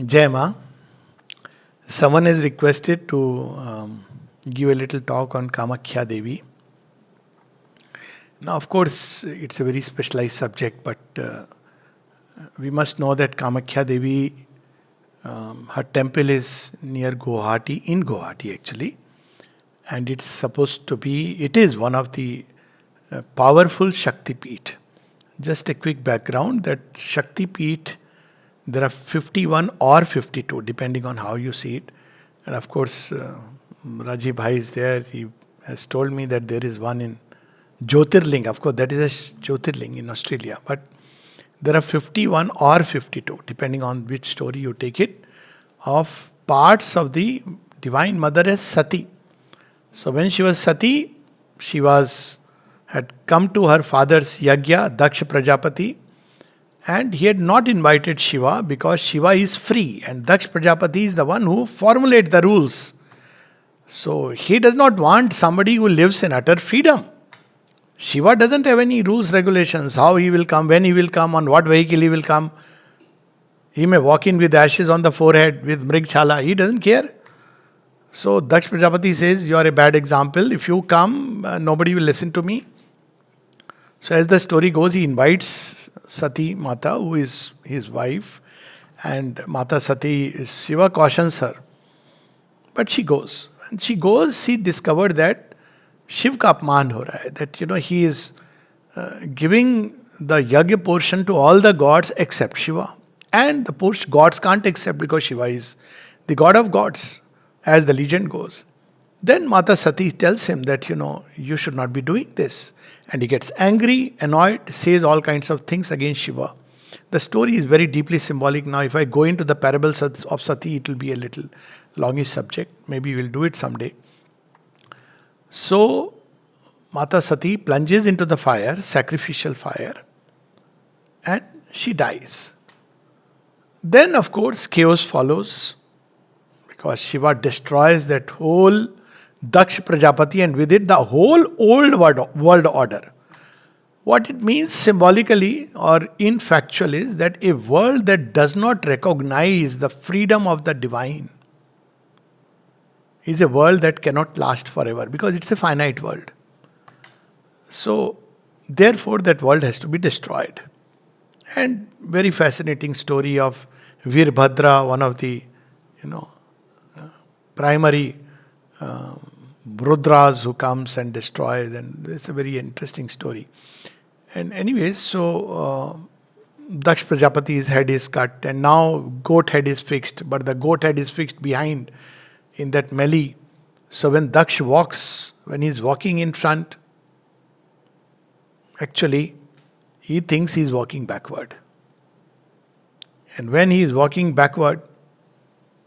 Jai Ma, someone has requested to give a little talk on Kamakhya Devi. Now, of course, it's a very specialized subject, but we must know that Kamakhya Devi, her temple is near Guwahati, in Guwahati actually, and it is one of the powerful Shakti Peeth. Just a quick background that Shakti Peeth, there are 51 or 52, depending on how you see it. And of course, Rajiv Bhai is there. He has told me that there is one in Jyotirling. Of course, that is a Jyotirling in Australia. But there are 51 or 52, depending on which story you take it, of parts of the Divine Mother as Sati. So when she was Sati, she had come to her father's yagya, Daksha Prajapati, and he had not invited Shiva because Shiva is free and Daksh Prajapati is the one who formulates the rules. So he does not want somebody who lives in utter freedom. Shiva doesn't have any rules, regulations, how he will come, when he will come, on what vehicle he will come. He may walk in with ashes on the forehead, with mrigchala, he doesn't care. So Daksh Prajapati says, you are a bad example. If you come, nobody will listen to me. So as the story goes, he invites Sati Mata, who is his wife, and Mata Sati, Shiva cautions her. But she goes. And she goes, she discovered that Shiv ka apman ho raha hai. That, he is giving the yagya portion to all the gods except Shiva. And the gods can't accept because Shiva is the god of gods, as the legend goes. Then Mata Sati tells him that, you should not be doing this. And he gets angry, annoyed, says all kinds of things against Shiva. The story is very deeply symbolic. Now, if I go into the parables of Sati, it will be a little longish subject. Maybe we'll do it someday. So, Mata Sati plunges into the fire, sacrificial fire, and she dies. Then, of course, chaos follows because Shiva destroys that whole Daksh Prajapati and with it the whole old world order. What it means symbolically or in factual is that a world that does not recognize the freedom of the divine is a world that cannot last forever because it's a finite world. So, therefore, that world has to be destroyed. And very fascinating story of Virbhadra, one of the, primary Rudras who comes and destroys, and it's a very interesting story. And anyways, so Daksh Prajapati's head is cut, and now goat head is fixed, but the goat head is fixed behind in that melee. So when Daksh walks, when he's walking in front, actually he thinks he's walking backward. And when he is walking backward,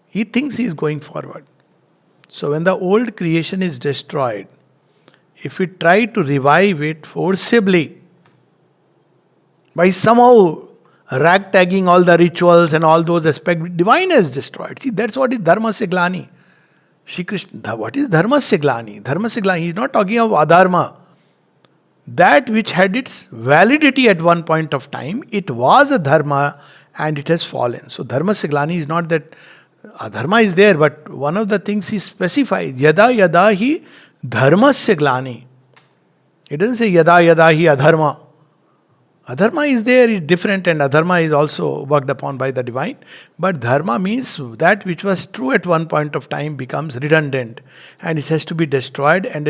he thinks he is going forward. So when the old creation is destroyed, if we try to revive it forcibly, by somehow ragtagging all the rituals and all those aspects, divine is destroyed. See, that's what is Dharma se glani. Shri Krishna, what is Dharma se glani? Dharma se glani, he is not talking of adharma. That which had its validity at one point of time, it was a dharma and it has fallen. So Dharma se glani is not that adharma is there, but one of the things he specifies, yada yada hi dharma se glani. It doesn't say yada yada hi adharma. Adharma is there, is different, and adharma is also worked upon by the divine. But dharma means that which was true at one point of time becomes redundant and it has to be destroyed, and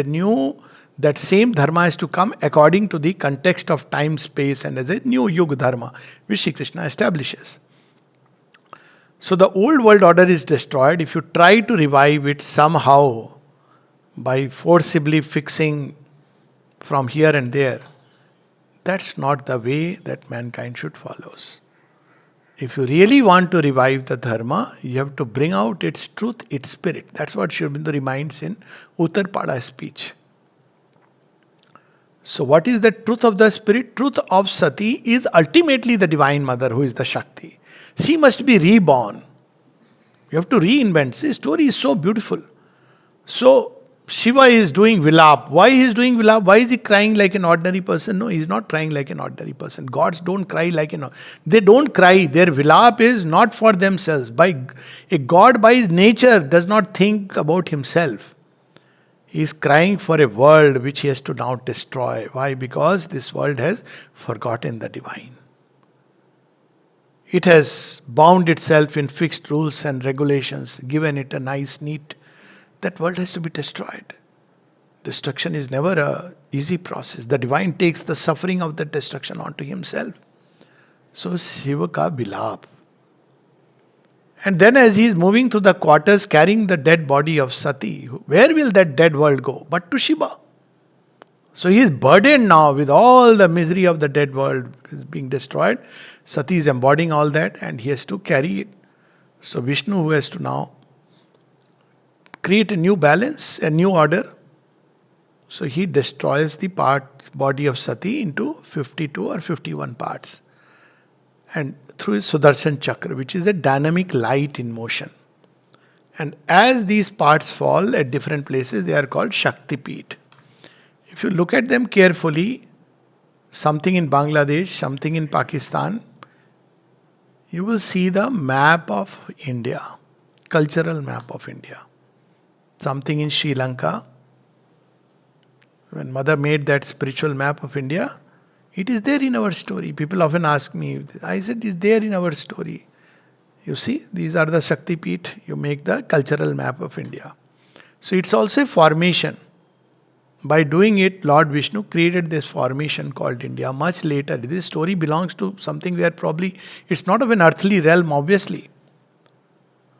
that same dharma has to come according to the context of time, space, and as a new yuga dharma, which Shri Krishna establishes. So the old world order is destroyed. If you try to revive it somehow by forcibly fixing from here and there, that's not the way that mankind should follow. If you really want to revive the dharma, you have to bring out its truth, its spirit. That's what Sri Aurobindo reminds in Uttarpada speech. So what is the truth of the spirit? Truth of Sati is ultimately the Divine Mother who is the Shakti. She must be reborn. You have to reinvent. This story is so beautiful. So Shiva is doing vilap. Why he is doing vilap? Why is he crying like an ordinary person? No, he is not crying like an ordinary person. Gods don't cry like they don't cry. Their vilap is not for themselves. A god by his nature does not think about himself. He is crying for a world which he has to now destroy. Why? Because this world has forgotten the divine. It has bound itself in fixed rules and regulations, given it a nice, neat. That world has to be destroyed. Destruction is never a easy process. The divine takes the suffering of that destruction onto himself. So Shiva ka bilap. And then as he is moving through the quarters carrying the dead body of Sati, where will that dead world go? But to Shiva. So he is burdened now with all the misery of the dead world is being destroyed. Sati is embodying all that and he has to carry it. So Vishnu, who has to now create a new balance, a new order. So he destroys the body of Sati into 52 or 51 parts. And through his Sudarshan Chakra, which is a dynamic light in motion. And as these parts fall at different places, they are called Shakti Peeth. If you look at them carefully, something in Bangladesh, something in Pakistan, you will see the map of India, cultural map of India. Something in Sri Lanka. When Mother made that spiritual map of India, it is there in our story. People often ask me, I said, it's there in our story. You see, these are the Shakti Peeth. You make the cultural map of India. So it's also a formation. By doing it, Lord Vishnu created this formation called India much later. This story belongs to something where probably it's not of an earthly realm, obviously.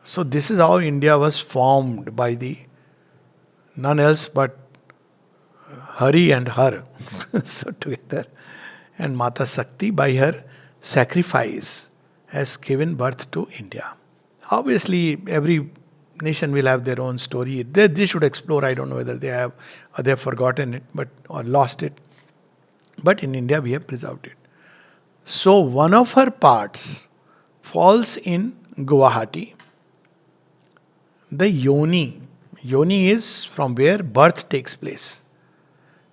So this is how India was formed by none else but Hari and her. So together. And Mata Shakti, by her sacrifice, has given birth to India. Obviously, every nation will have their own story. They should explore. I don't know whether they have or they have forgotten it, or lost it. But in India, we have preserved it. So one of her parts falls in Guwahati. The yoni. Yoni is from where birth takes place.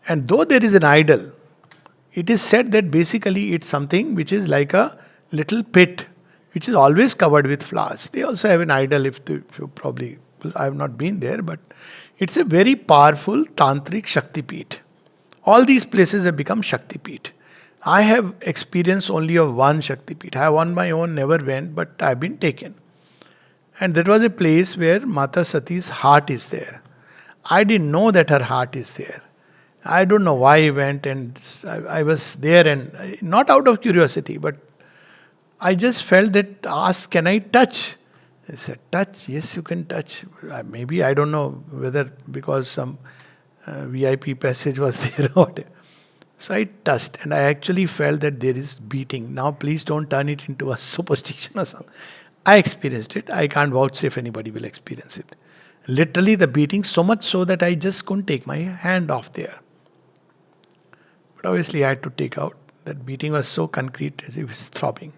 And though there is an idol, it is said that basically it's something which is like a little pit, which is always covered with flowers. They also have an idol, if you probably, I have not been there, but it's a very powerful tantric Shakti Peeth. All these places have become Shakti Peeth. I have experience only of one Shakti Peeth. I have on my own never went, but I have been taken. And that was a place where Mata Sati's heart is there. I didn't know that her heart is there. I don't know why I went, and I was there, and not out of curiosity, but I just felt that asked, can I touch? I said, touch? Yes, you can touch. Maybe, I don't know whether because some VIP passage was there or whatever. So I touched and I actually felt that there is beating. Now please don't turn it into a superstition or something. I experienced it. I can't vouch if anybody will experience it. Literally the beating, so much so that I just couldn't take my hand off there. But obviously I had to take out. That beating was so concrete as if it was throbbing.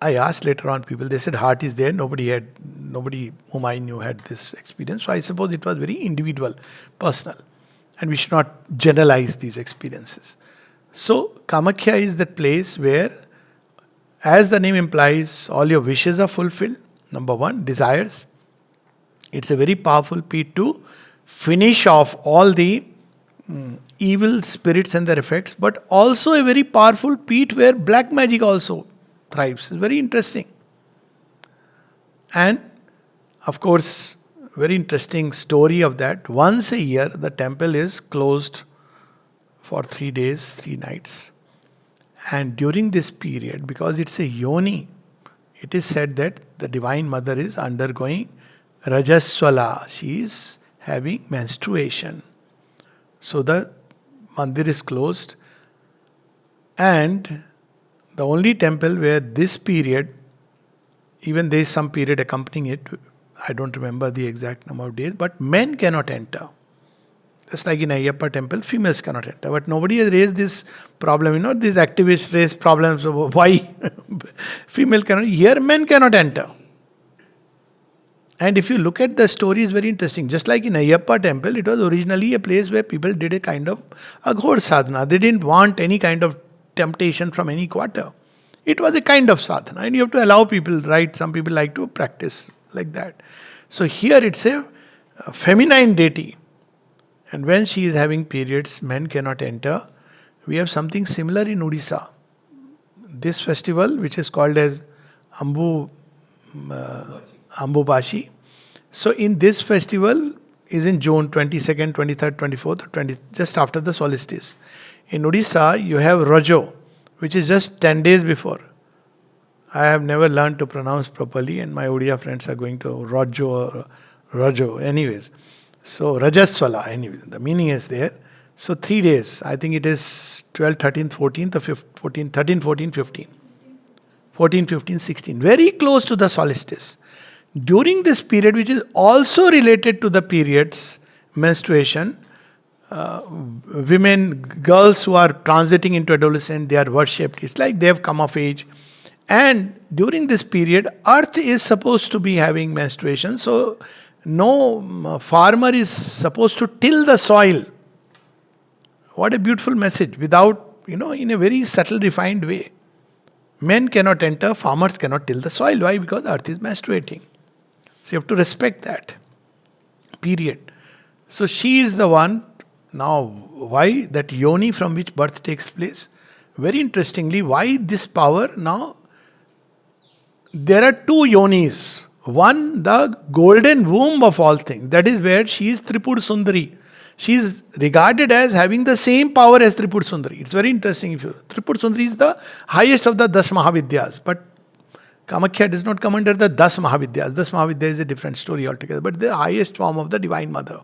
I asked later on people, they said heart is there. Nobody whom I knew had this experience. So I suppose it was very individual, personal. And we should not generalize these experiences. So Kamakhya is that place where, as the name implies, all your wishes are fulfilled. Number one, desires. It's a very powerful Peeth to finish off all the evil spirits and their effects, but also a very powerful Peeth where black magic also thrives. It's very interesting. And of course, very interesting story of that. Once a year, the temple is closed for 3 days, 3 nights. And during this period, because it's a yoni, it is said that the Divine Mother is undergoing Rajaswala. She is having menstruation. So the mandir is closed. And the only temple where this period, even there is some period accompanying it, I don't remember the exact number of days, but men cannot enter. Just like in Ayyappa temple, females cannot enter. But nobody has raised this problem. These activists raise problems of why female cannot. Here men cannot enter. And if you look at the story, it's very interesting. Just like in Ayyappa temple, it was originally a place where people did a kind of a ghor sadhana. They didn't want any kind of temptation from any quarter. It was a kind of sadhana, and you have to allow people, right? Some people like to practice like that. So here it's a feminine deity. And when she is having periods, men cannot enter. We have something similar in Odisha. This festival, which is called as Ambu, Ambubachi. So in this festival is in June 22nd, 23rd, 24th, 20, just after the solstice. In Odisha, you have Rajo, which is just 10 days before. I have never learned to pronounce properly, and my Odia friends are going to Rajo or Rajo. Anyways, so Rajaswala, anyway, the meaning is there. So 3 days, I think it is 12th, 13th, 14th, or 14th, 13, 14, 15. 14, 15, 16. Very close to the solstice. During this period, which is also related to the periods, menstruation, women, girls who are transiting into adolescence, they are worshipped. It's like they have come of age. And during this period, earth is supposed to be having menstruation. So no farmer is supposed to till the soil. What a beautiful message. Without, in a very subtle, refined way. Men cannot enter, farmers cannot till the soil. Why? Because earth is menstruating. So you have to respect that. Period. So she is the one. Now, why that yoni from which birth takes place? Very interestingly, why this power? Now, there are two yonis. One, the golden womb of all things. That is where she is Tripur Sundari. She is regarded as having the same power as Tripur Sundari. It's very interesting. Tripur Sundari is the highest of the Das Mahavidyas. But Kamakhya does not come under the Das Mahavidyas. Das Mahavidya is a different story altogether. But the highest form of the Divine Mother.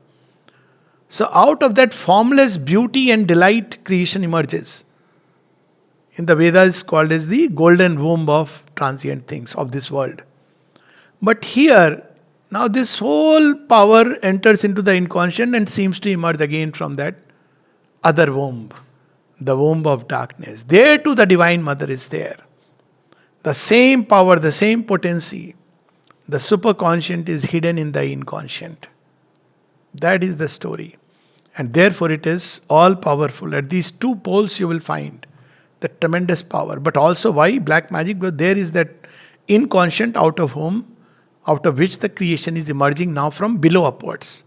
So out of that formless beauty and delight, creation emerges. In the Vedas called as the golden womb of transient things of this world. But here, now this whole power enters into the inconscient and seems to emerge again from that other womb. The womb of darkness. There too the Divine Mother is there. The same power, the same potency. The superconscient is hidden in the inconscient. That is the story. And therefore it is all powerful. At these two poles you will find the tremendous power. But also why black magic? Because there is that inconscient out of which the creation is emerging now from below upwards.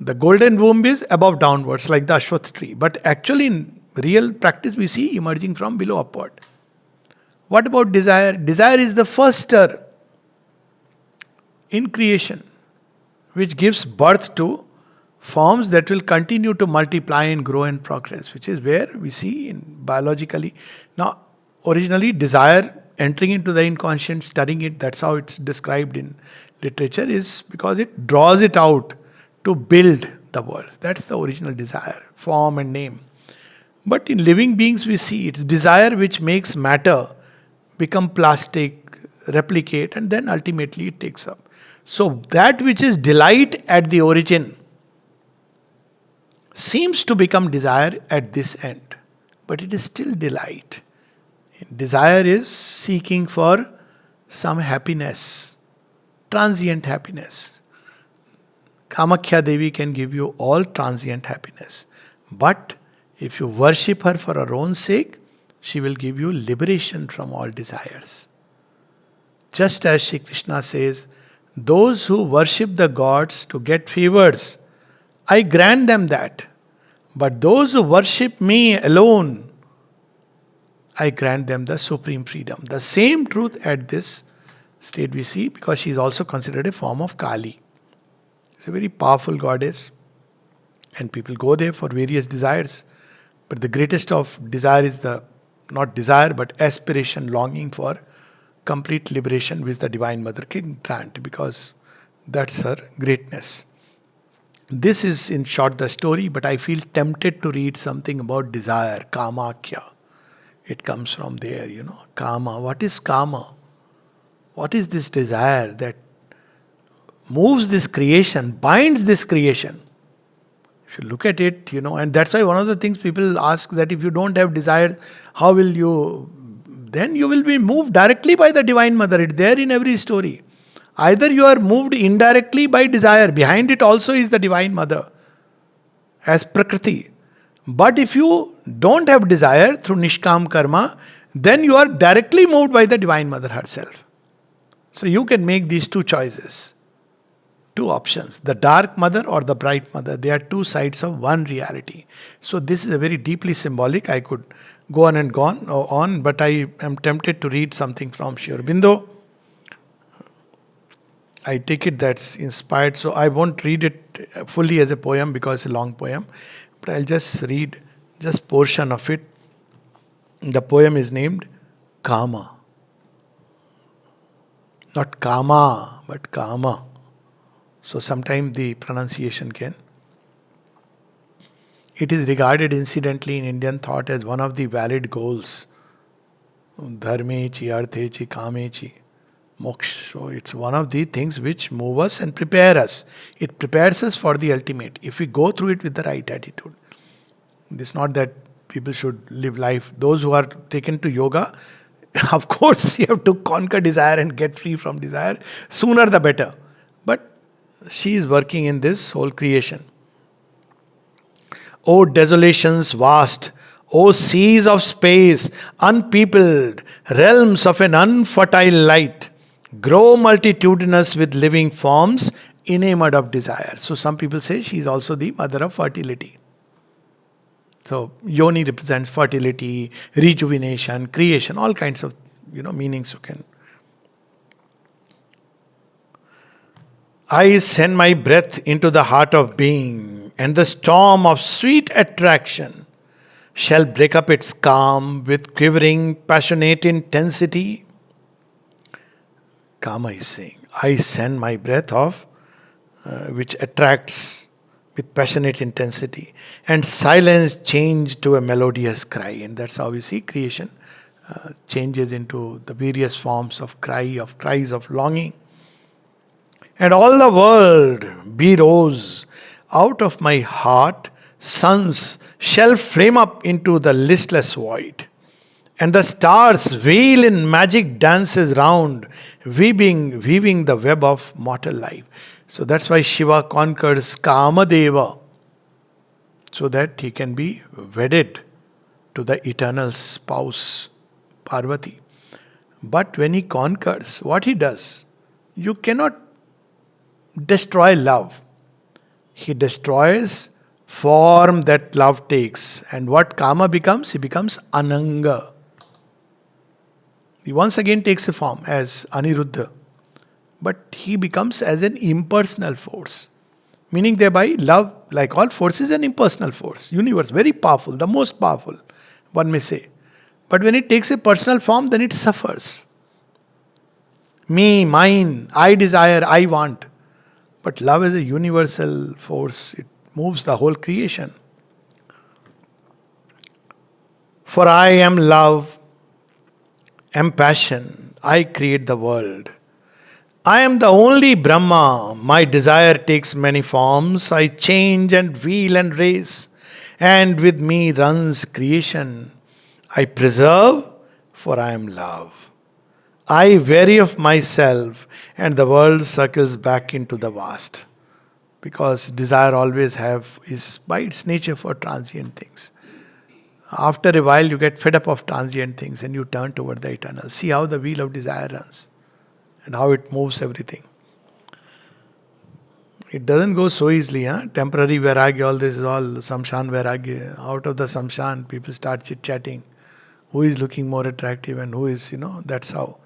The golden womb is above downwards like the Ashwath tree. But actually in real practice we see emerging from below upward. What about desire? Desire is the first stir in creation which gives birth to forms that will continue to multiply and grow and progress, which is where we see in biologically. Now, originally desire entering into the inconscient, studying it, that's how it's described in literature, is because it draws it out to build the world. That's the original desire, form and name. But in living beings we see it's desire which makes matter become plastic, replicate, and then ultimately it takes up. So that which is delight at the origin seems to become desire at this end. But it is still delight. Desire is seeking for some happiness, transient happiness. Kamakhya Devi can give you all transient happiness. But if you worship her for her own sake, she will give you liberation from all desires. Just as Shri Krishna says, those who worship the gods to get favors, I grant them that. But those who worship me alone, I grant them the supreme freedom. The same truth at this state we see, because she is also considered a form of Kali. It's a very powerful goddess. And people go there for various desires. But the greatest of desire is not desire, but aspiration, longing for complete liberation, which the Divine Mother can grant, because that's her greatness. This is in short the story, but I feel tempted to read something about desire, Kamakhya. It comes from there, Kama. What is Kama? What is this desire that moves this creation, binds this creation? If you look at it, and that's why one of the things people ask, that if you don't have desire, how will you? Then you will be moved directly by the Divine Mother. It's there in every story. Either you are moved indirectly by desire, behind it also is the Divine Mother as Prakriti. But if you don't have desire through Nishkam Karma, then you are directly moved by the Divine Mother herself. So you can make these two choices, two options, the dark mother or the bright mother. They are two sides of one reality. So this is a very deeply symbolic. I could go on and go on, but I am tempted to read something from Sri Aurobindo. I take it that's inspired, so I won't read it fully as a poem because it's a long poem, but I'll just read just portion of it. The poem is named Kama. Not Kama, but Kama. So sometimes the pronunciation can. It is regarded incidentally in Indian thought as one of the valid goals. Dharmechi, arthechi, kamechi, moksha. So it's one of the things which move us and prepare us. It prepares us for the ultimate if we go through it with the right attitude. It's not that people should live life. Those who are taken to yoga, of course, you have to conquer desire and get free from desire. Sooner the better. But she is working in this whole creation. O desolations vast, O seas of space, unpeopled, realms of an unfertile light, grow multitudinous with living forms, enamored of desire. So some people say she is also the mother of fertility. So yoni represents fertility, rejuvenation, creation, all kinds of meanings you can. I send my breath into the heart of being, and the storm of sweet attraction shall break up its calm with quivering, passionate intensity. Kama is saying, I send my breath of which attracts with passionate intensity, and silence change to a melodious cry. And that's how we see creation changes into the various forms of cries of longing. And all the world be rose. Out of my heart, suns shall flame up into the listless void. And the stars wail in magic dances round, weaving the web of mortal life. So that's why Shiva conquers Kamadeva, so that he can be wedded to the eternal spouse, Parvati. But when he conquers, what he does, you cannot destroy love. He destroys form that love takes. And what Kama becomes? He becomes Ananga. He once again takes a form as Aniruddha. But he becomes as an impersonal force. Meaning thereby, love, like all forces, is an impersonal force. Universe, very powerful, the most powerful, one may say. But when it takes a personal form, then it suffers. Me, mine, I desire, I want. But love is a universal force. It moves the whole creation. For I am love, am passion, I create the world. I am the only Brahma, my desire takes many forms, I change and wheel and race, and with me runs creation. I preserve, for I am love. I vary of myself, and the world circles back into the vast. Because desire always is by its nature for transient things. After a while you get fed up of transient things and you turn toward the eternal. See how the wheel of desire runs and how it moves everything. It doesn't go so easily, huh? Temporary vairagya, all this is all samshan vairagya. Out of the samshan, people start chit-chatting. Who is looking more attractive and who is, that's how.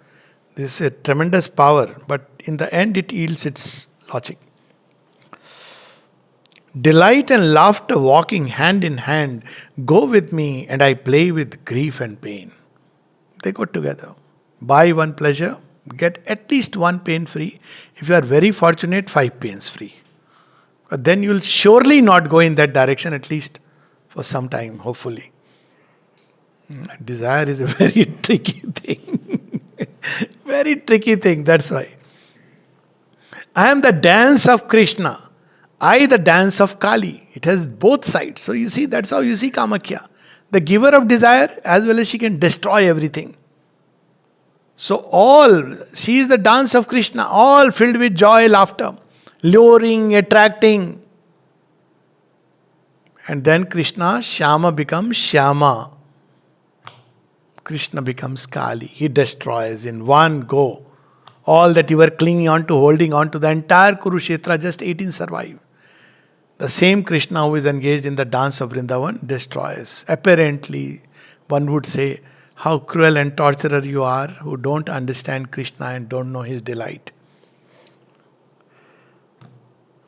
This is a tremendous power, but in the end it yields its logic. Delight and laughter walking hand in hand go with me, and I play with grief and pain. They go together. Buy one pleasure, get at least one pain free. If you are very fortunate, 5 pains free. But then you will surely not go in that direction, at least for some time, hopefully. Desire is a very tricky thing. Very tricky thing, that's why. I am the dance of Krishna. I the dance of Kali. It has both sides. So you see, that's how you see Kamakhya. The giver of desire, as well as she can destroy everything. So she is the dance of Krishna, all filled with joy, laughter, luring, attracting. And then Krishna, Shyama becomes Shyama. Krishna becomes Kali. He destroys in one go all that you were clinging on to, holding on to. The entire Kurukshetra, just 18 survive. The same Krishna who is engaged in the dance of Vrindavan destroys. Apparently, one would say, how cruel and torturer you are who don't understand Krishna and don't know his delight.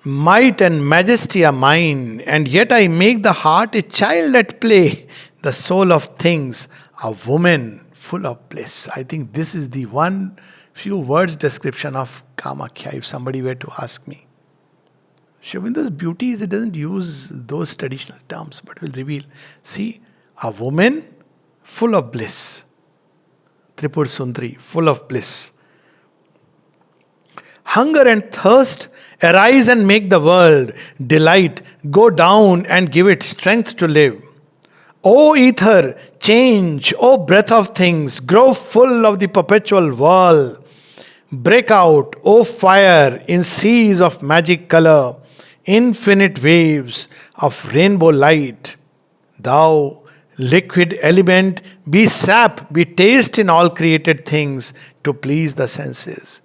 Might and majesty are mine, and yet I make the heart a child at play, the soul of things, a woman full of bliss. I think this is the one few words description of Kamakhya, if somebody were to ask me. Sri Aurobindo's beauty is it doesn't use those traditional terms, but will reveal, see, a woman full of bliss. Tripur Sundari, full of bliss. Hunger and thirst arise and make the world delight, go down and give it strength to live. O ether, change, O breath of things, grow full of the perpetual whirl. Break out, O fire, in seas of magic color, infinite waves of rainbow light. Thou, liquid element, be sap, be taste in all created things to please the senses.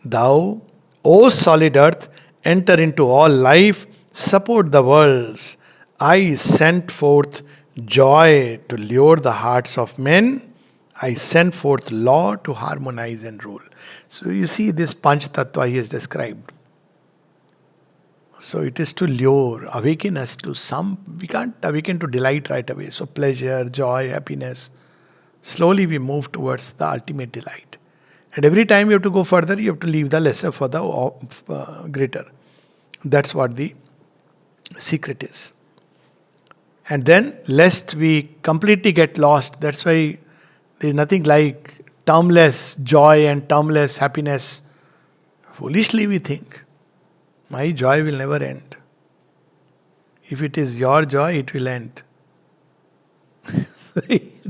Thou, O solid earth, enter into all life, support the worlds. I sent forth joy to lure the hearts of men. I sent forth law to harmonize and rule. So you see this Panch Tattva he has described. So it is to lure, awaken us to some, we can't awaken to delight right away. So pleasure, joy, happiness. Slowly we move towards the ultimate delight. And every time you have to go further, you have to leave the lesser for the greater. That's what the secret is. And then, lest we completely get lost, that's why there is nothing like termless joy and termless happiness. Foolishly we think, my joy will never end. If it is your joy, it will end.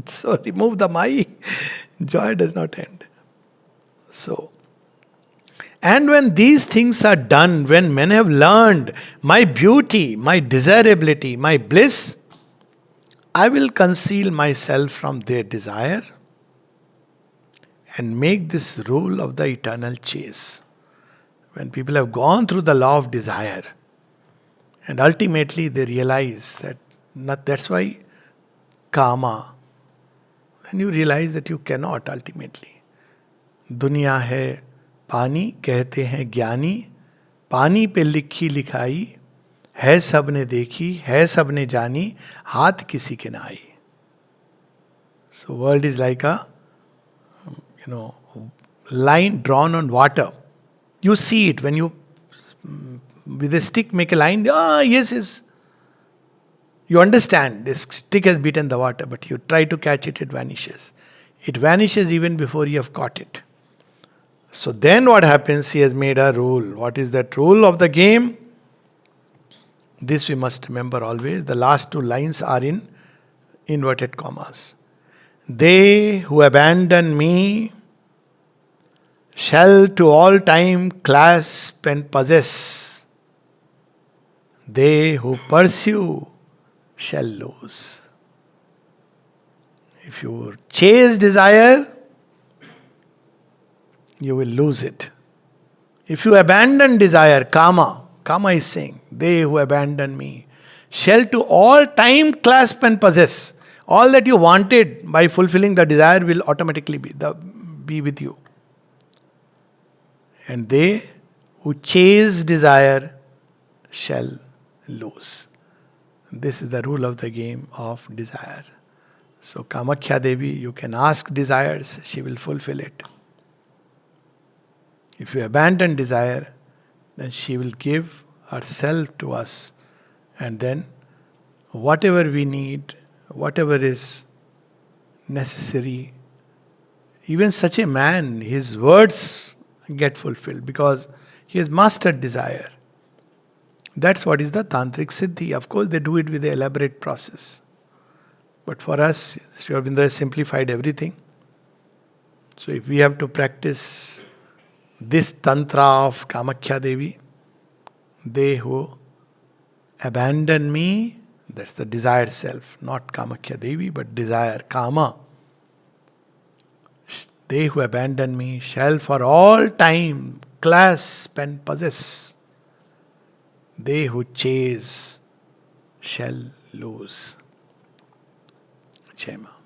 So remove the my, joy does not end. So, and when these things are done, when men have learned my beauty, my desirability, my bliss, I will conceal myself from their desire and make this rule of the eternal chase. When people have gone through the law of desire and ultimately they realize that that's why Kama, and you realize that you cannot ultimately. दुनिया है पानी कहते हैं ज्ञानी, पानी पे लिखी लिखाई, है सबने देखी, है सबने जानी, हाथ किसी के ना आई. So world is like a line drawn on water. You see it when you with a stick make a line. Yes. You understand this stick has beaten the water, but you try to catch it, it vanishes. It vanishes even before you have caught it. So then what happens? He has made a rule. What is that rule of the game? This we must remember always. The last two lines are in inverted commas. They who abandon me shall to all time clasp and possess. They who pursue shall lose. If you chase desire, you will lose it. If you abandon desire, Kama is saying, they who abandon me shall to all time clasp and possess. All that you wanted by fulfilling the desire will automatically be with you. And they who chase desire shall lose. This is the rule of the game of desire. So Kamakhya Devi, you can ask desires, she will fulfill it. If you abandon desire, then she will give herself to us. And then whatever we need, whatever is necessary, even such a man, his words get fulfilled because he has mastered desire. That's what is the Tantric Siddhi. Of course, they do it with an elaborate process. But for us, Sri Aurobindo has simplified everything. So if we have to practice this tantra of Kamakhya Devi, they who abandon me, that's the desired self, not Kamakhya Devi, but desire, Kama. They who abandon me shall for all time clasp and possess. They who chase shall lose. Jai Ma.